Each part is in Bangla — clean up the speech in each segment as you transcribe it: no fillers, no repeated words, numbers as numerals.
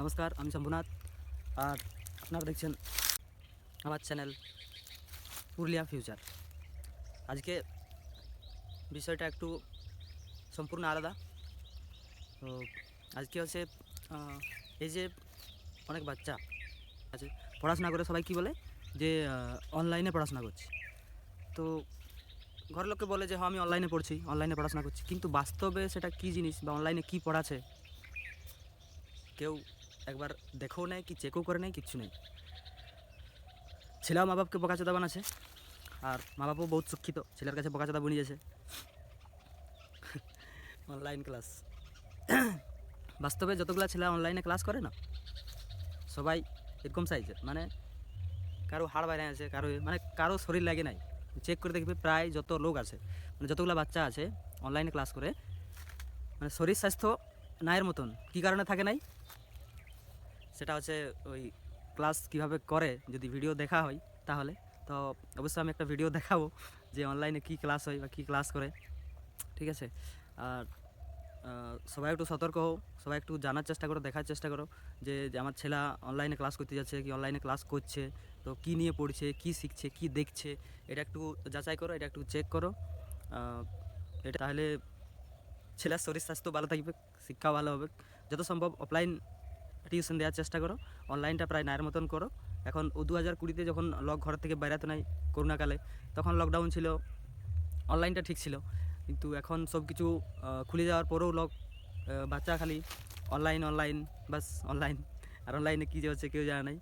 নমস্কার, আমি শম্ভুনাথ। আর আপনারা দেখছেন আমার চ্যানেল পুরুলিয়া ফিউচার। আজকে বিষয়টা একটু সম্পূর্ণ আলাদা। তো আজকে হচ্ছে এই যে অনেক বাচ্চা আছে পড়াশোনা করে, সবাই কি বলে যে অনলাইনে পড়াশোনা করছি। তো ঘরের লোককে বলে যে হ্যাঁ আমি অনলাইনে পড়ছি, অনলাইনে পড়াশোনা করছি, কিন্তু বাস্তবে সেটা কী জিনিস বা অনলাইনে কী পড়াচ্ছে কেউ একবার দেখেও নেয়, কি চেকও করে নেয়, কিচ্ছু নেই। ছেলেও মা বাপকে বোকাচোদা বানাচ্ছে, আর মা বাপও বহুত শিক্ষিত, ছেলের কাছে বোকাচোদা বনিয়েছে। অনলাইন ক্লাস, বাস্তবে যতগুলো ছেলে অনলাইনে ক্লাস করে না, সবাই এরকম সাইজের, মানে কারো হাড় বাইরে আছে, কারো শরীর লাগে নাই। চেক করে দেখবে প্রায় যত লোক আছে, মানে যতগুলো বাচ্চা আছে অনলাইনে ক্লাস করে, মানে শরীর স্বাস্থ্য নায়ের মতন। কী কারণে থাকে নাই, সেটা হচ্ছে ওই ক্লাস কীভাবে করে যদি ভিডিও দেখা হয় তাহলে। তো অবশ্যই আমি একটা ভিডিও দেখাবো যে অনলাইনে কী ক্লাস হয় বা কী ক্লাস করে, ঠিক আছে। আর সবাই একটু সতর্ক হও, সবাই একটু জানার চেষ্টা করো, দেখার চেষ্টা করো যে আমার ছেলে অনলাইনে ক্লাস করতে যাচ্ছে কি অনলাইনে ক্লাস করছে, তো কী নিয়ে পড়ছে, কী শিখছে, কী দেখছে, এটা একটু যাচাই করো, এটা একটু চেক করো। এটা তাহলে ছেলের শরীর স্বাস্থ্য ভালো থাকবে, শিক্ষাও ভালো হবে। যত সম্ভব অফলাইন টিউশন দেওয়ার চেষ্টা করো, অনলাইনটা প্রায় নায়ের মতন করো। এখন 2020-তে যখন ঘর থেকে বেরাতে নাই করোনাকালে, তখন লকডাউন ছিল, অনলাইনটা ঠিক ছিল, কিন্তু এখন সব কিছু খুলে যাওয়ার পরেও বাচ্চা খালি অনলাইন অনলাইন বাস অনলাইন। আর অনলাইনে কী যে হচ্ছে কেউ জানে নাই।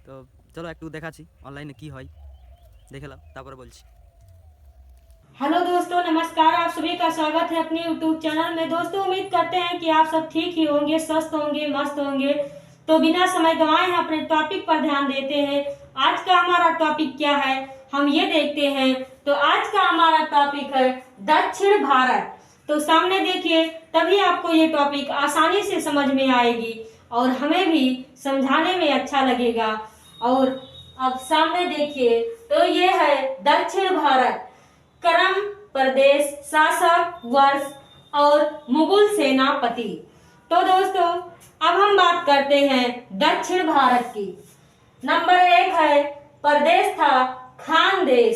তো চলো একটু দেখাচ্ছি অনলাইনে কী হয়, দেখে নাও, তারপরে বলছি। हेलो दोस्तों, नमस्कार। आप सभी का स्वागत है अपने YouTube चैनल में। दोस्तों, उम्मीद करते हैं कि आप सब ठीक ही होंगे, स्वस्थ होंगे, मस्त होंगे। तो बिना समय गंवाए हम अपने टॉपिक पर ध्यान देते हैं। आज का हमारा टॉपिक क्या है, हम ये देखते हैं। तो आज का हमारा टॉपिक है दक्षिण भारत। तो सामने देखिए, तभी आपको ये टॉपिक आसानी से समझ में आएगी और हमें भी समझाने में अच्छा लगेगा। और अब सामने देखिए, तो ये है दक्षिण भारत, करम, प्रदेश, शासक, वर्ष और मुगल सेनापति। तो दोस्तों, अब हम बात करते हैं दक्षिण भारत की। नंबर 1 है प्रदेश था खान देश।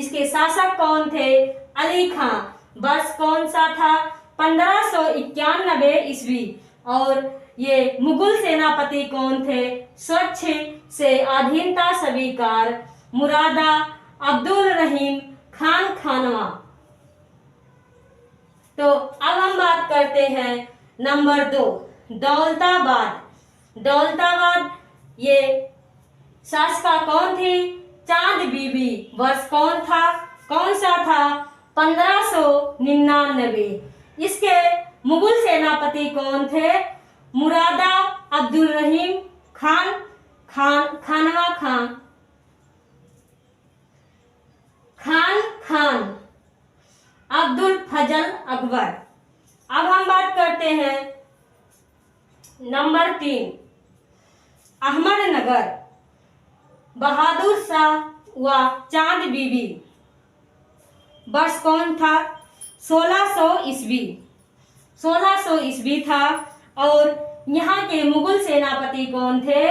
इसके शासक कौन थे? अली खां। वर्ष कौन सा था? 1591 ईस्वी। और ये मुगल सेनापति कौन थे? स्वच्छ से अधीनता स्वीकार, मुरादा अब्दुल रहीम खान खानवा। तो अब हम बात करते हैं नंबर 2, दौलताबाद। दौलताबाद, ये शासका कौन थी? चांद बीबी। वर्ष कौन सा था? 1599। इसके मुगल सेनापति कौन थे? मुरादा अब्दुल रहीम खानवा खान अब्दुल फजल अकबर। अब हम बात करते हैं नंबर 3, अहमदनगर। बहादुर शाह व चांद बीबी। वर्ष कौन था? 1600 ईस्वी। 1600 ईस्वी था। और यहाँ के मुगल सेनापति कौन थे?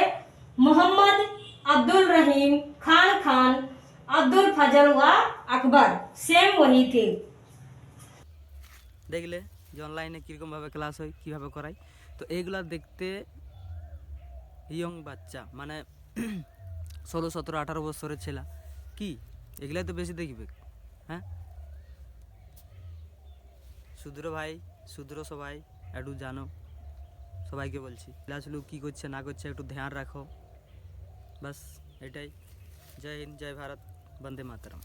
मोहम्मद अब्दुल रहीम खान अब्दुल फजल व अकबर, सेम वही थे। দেখলে যে অনলাইনে কীরকমভাবে ক্লাস হয়, কীভাবে করায়। তো এইগুলা দেখতে ইয়ং বাচ্চা, মানে 16, 17, 18 বছরের ছেলে কি এগুলাই তো বেশি দেখবে। হ্যাঁ, শুদ্র ভাই, শুদ্র সবাই একটু জানো, সবাইকে বলছি ক্লাসগুলো কী করছে না করছে একটু ধ্যান রাখো, বাস এটাই। জয় হিন্দ, জয় ভারত, বন্দে মাতরম।